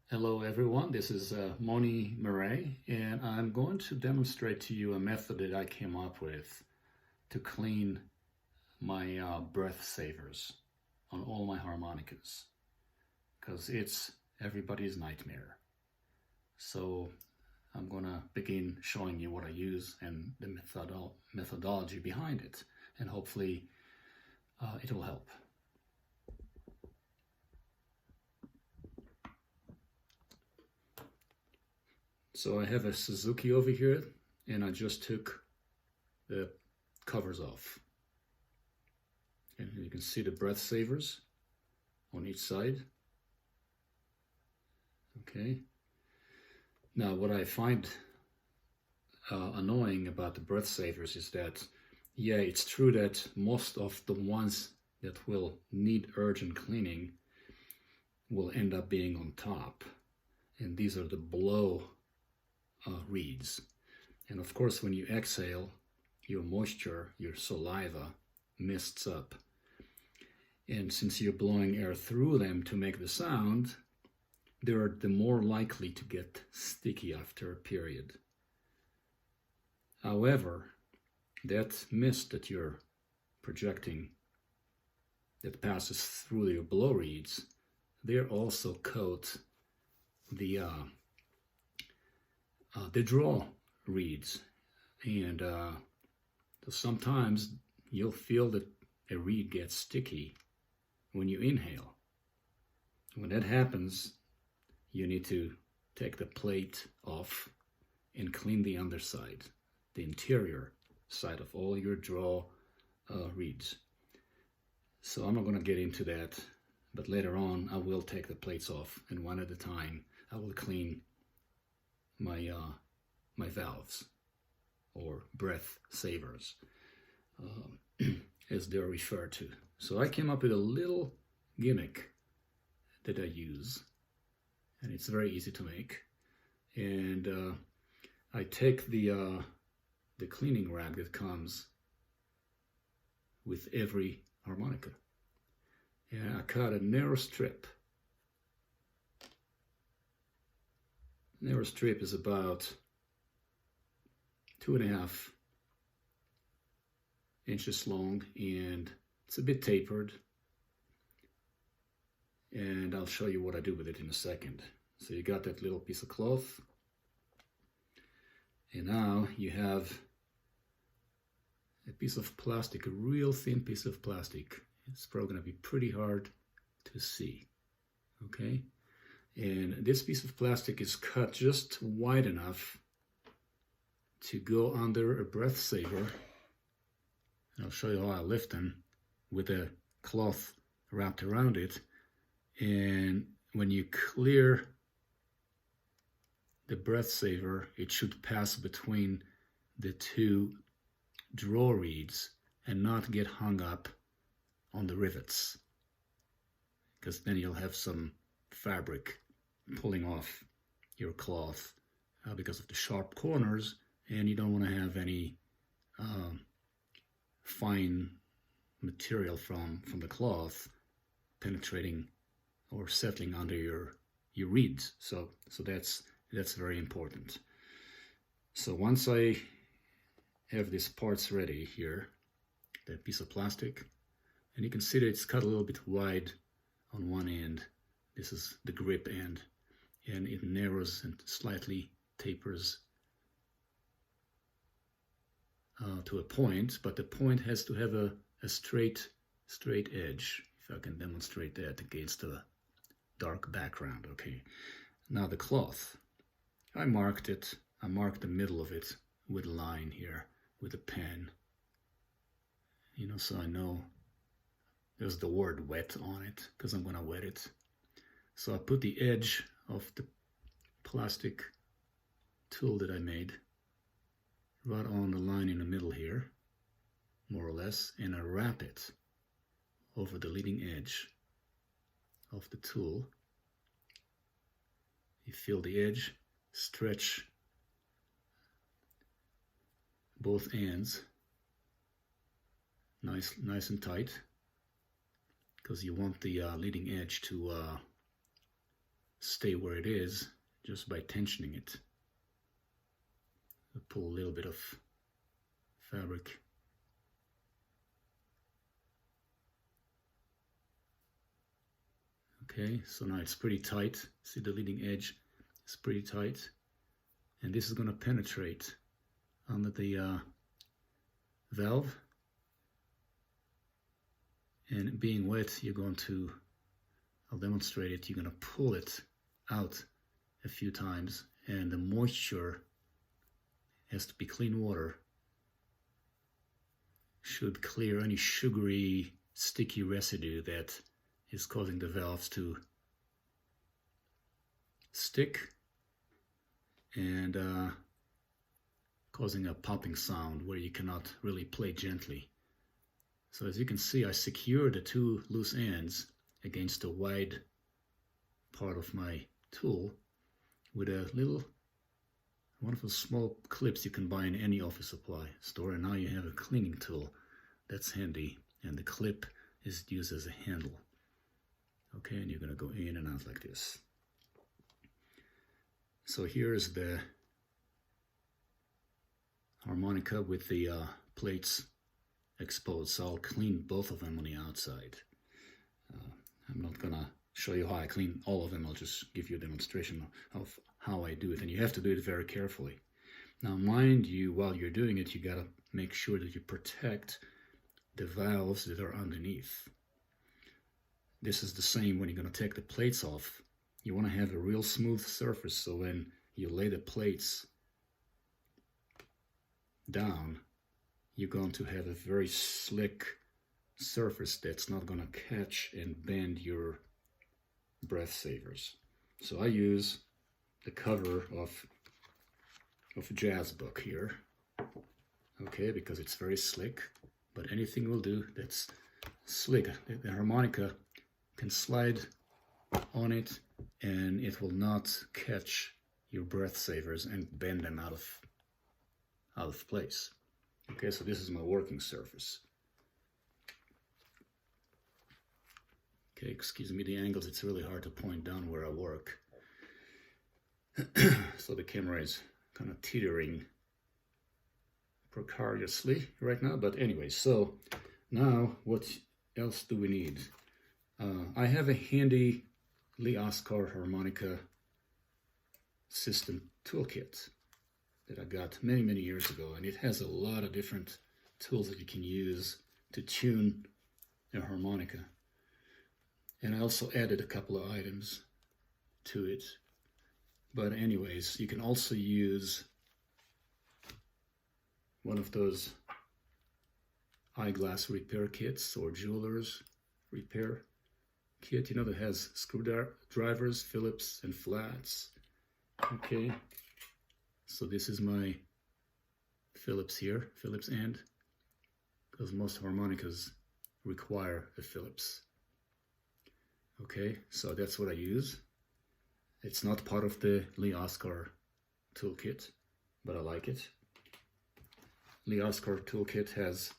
Hello everyone, this is Moni Murray, and I'm going to demonstrate to you a method that I came up with to clean my breath savers on all my harmonicas, because it's everybody's nightmare. So I'm going to begin showing you what I use and the methodology behind it, and hopefully it will help. So I have a Suzuki over here, and I just took the covers off. And you can see the breath savers on each side. Okay. Now what I find annoying about the breath savers is that, yeah, it's true that most of the ones that will need urgent cleaning will end up being on top. And these are the blow reeds. And of course, when you exhale, your moisture, your saliva, mists up. And since you're blowing air through them to make the sound, they're the more likely to get sticky after a period. However, that mist that you're projecting that passes through your blow reeds, they also coat the draw reeds, and so sometimes you'll feel that a reed gets sticky when you inhale. When that happens, you need to take the plate off and clean the underside, the interior side of all your draw reeds. So I'm not going to get into that, but later on I will take the plates off, and one at a time I will clean my valves, or breath savers, as they're referred to. So I came up with a little gimmick that I use, and it's very easy to make. And I take the cleaning rag that comes with every harmonica, and I cut a narrow strip. Narrow strip is about 2.5 inches long, and it's a bit tapered, and I'll show you what I do with it in a second. So you got that little piece of cloth, and now you have a piece of plastic, a real thin piece of plastic. It's probably going to be pretty hard to see, okay? And this piece of plastic is cut just wide enough to go under a breath saver. And I'll show you how I lift them with a cloth wrapped around it. And when you clear the breath saver, it should pass between the two draw reeds and not get hung up on the rivets, because then you'll have some fabric pulling off your cloth because of the sharp corners, and you don't want to have any fine material from the cloth penetrating or settling under your reeds. So that's very important. So once I have these parts ready here, that piece of plastic, and you can see that it's cut a little bit wide on one end. This is the grip end, and it narrows and slightly tapers to a point, but the point has to have a straight edge, if I can demonstrate that against a dark background. Okay, now the cloth, I marked it. I marked the middle of it with a line here with a pen, you know, so I know there's the word wet on it, because I'm going to wet it. So I put the edge of the plastic tool that I made right on the line in the middle here, more or less, and I wrap it over the leading edge of the tool. You feel the edge, stretch both ends nice and tight, because you want the leading edge to stay where it is just by tensioning it. I'll pull a little bit of fabric. Okay, so now it's pretty tight. See, the leading edge is pretty tight. And this is going to penetrate under the valve. And being wet, you're going to, I'll demonstrate it, you're going to pull it out a few times, and the moisture has to be clean water, should clear any sugary, sticky residue that is causing the valves to stick and causing a popping sound where you cannot really play gently. So as you can see, I secured the two loose ends against the wide part of my tool with a little, one of those small clips you can buy in any office supply store, and now you have a cleaning tool. That's handy, and the clip is used as a handle. Okay, and you're going to go in and out like this. So here's the harmonica with the plates exposed, so I'll clean both of them on the outside. I'm not gonna show you how I clean all of them, I'll just give you a demonstration of how I do it, and you have to do it very carefully. Now mind you, while you're doing it, you gotta make sure that you protect the valves that are underneath. This is the same when you're gonna take the plates off. You wanna have a real smooth surface, so when you lay the plates down, you're going to have a very slick surface that's not going to catch and bend your breath savers. So I use the cover of a jazz book here, okay, because it's very slick, but anything will do that's slick. The harmonica can slide on it and it will not catch your breath savers and bend them out of place. Okay, so this is my working surface. Okay, excuse me the angles, it's really hard to point down where I work. So the camera is kind of teetering precariously right now, but anyway, so now what else do we need? I have a handy Lee Oscar harmonica system toolkit that I got many years ago, and it has a lot of different tools that you can use to tune a harmonica. And I also added a couple of items to it. But anyways, you can also use one of those eyeglass repair kits or jeweler's repair kit, you know, that has screwdrivers, Phillips, and flats. Okay. So this is my Phillips here, Phillips end, because most harmonicas require a Phillips. Okay, so that's what I use. It's not part of the Lee Oscar toolkit, but I like it. Lee Oscar toolkit has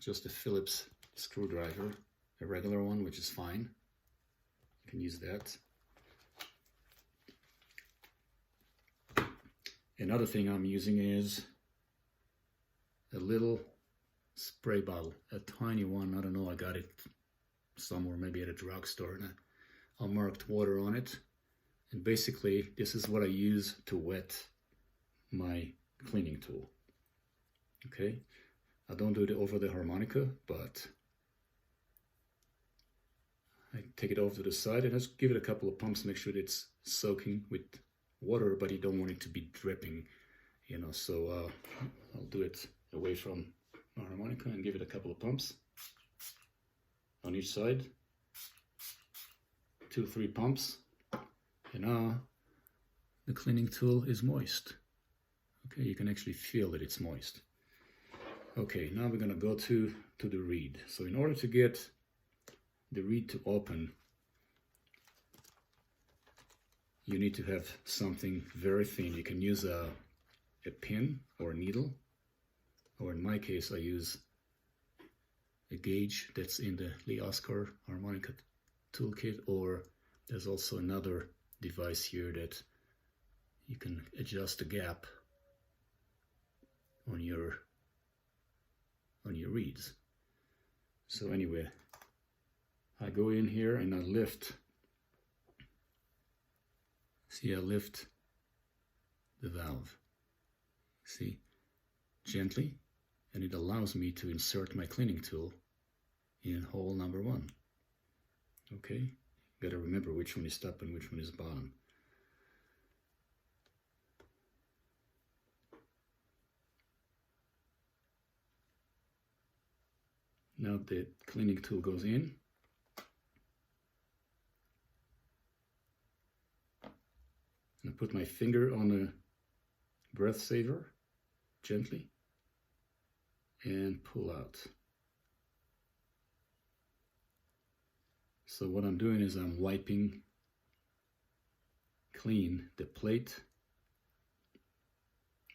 just a Phillips screwdriver, a regular one, which is fine. You can use that. Another thing I'm using is a little spray bottle, a tiny one. I don't know, I got it somewhere, maybe at a drugstore, and I marked water on it. And basically, this is what I use to wet my cleaning tool. Okay, I don't do it over the harmonica, but I take it off to the side and just give it a couple of pumps, make sure that it's soaking with water, but you don't want it to be dripping, you know, so I'll do it away from my harmonica and give it a couple of pumps on each side, 2-3 pumps, and now the cleaning tool is moist. Okay, you can actually feel that it's moist. Okay, now we're gonna go to the reed. So in order to get the reed to open, you need to have something very thin. You can use a pin or a needle, or in my case I use a gauge that's in the Lee Oscar harmonica toolkit, or There's also another device here that you can adjust the gap on your reeds. So anyway, I go in here and I lift. See, I lift the valve. See, gently, and it allows me to insert my cleaning tool in hole number 1. Okay, gotta remember which one is top and which one is bottom. Now the cleaning tool goes in. And I put my finger on the breath saver gently and pull out. So what I'm doing is I'm wiping clean the plate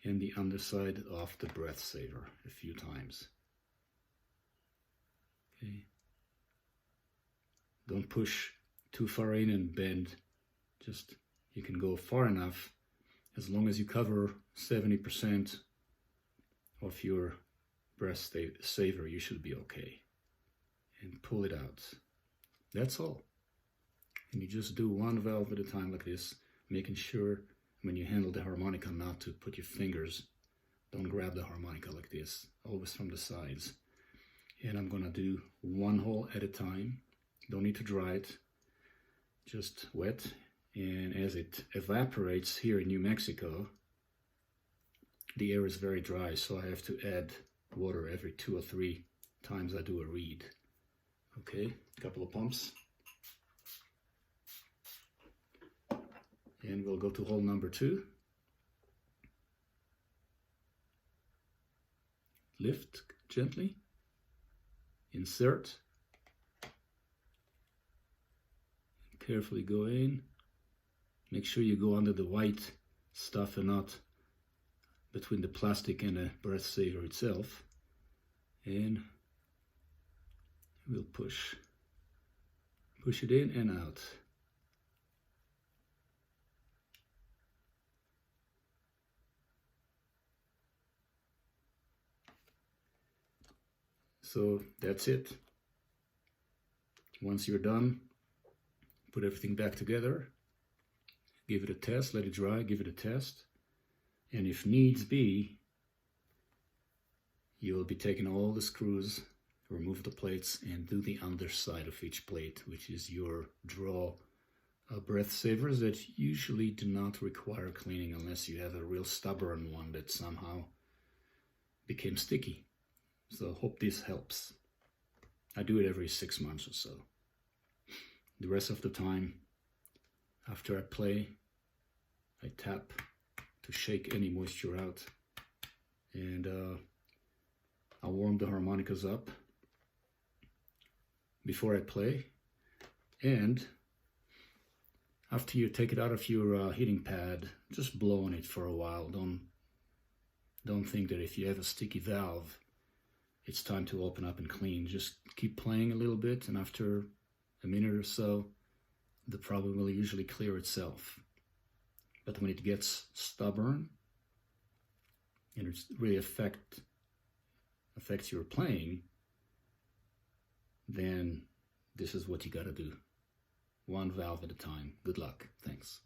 and the underside of the breath saver a few times. Okay. Don't push too far in and bend. Just, you can go far enough. As long as you cover 70% of your breath saver, you should be okay. And pull it out. That's all. And you just do one valve at a time like this, making sure when you handle the harmonica not to put your fingers. Don't grab the harmonica like this, always from the sides. And I'm gonna do one hole at a time. Don't need to dry it, just wet. And as it evaporates here in New Mexico, the air is very dry, so I have to add water every 2 or 3 times I do a reed. Okay, a couple of pumps. And we'll go to hole number 2. Lift gently. Insert. Carefully go in. Make sure you go under the white stuff and not between the plastic and the breath saver itself. And we'll push it in and out. So that's it. Once you're done, put everything back together, give it a test, let it dry, give it a test, and if needs be, you'll be taking all the screws, remove the plates, and do the underside of each plate, which is your draw breath savers that usually do not require cleaning unless you have a real stubborn one that somehow became sticky. So hope this helps. I do it every 6 months or so. The rest of the time, after I play, I tap to shake any moisture out. And I'll warm the harmonicas up before I play. And after you take it out of your heating pad, just blow on it for a while. Don't think that if you have a sticky valve, it's time to open up and clean. Just keep playing a little bit, and after a minute or so, the problem will usually clear itself. But when it gets stubborn and it really affects your playing, then this is what you gotta do. One valve at a time. Good luck. Thanks.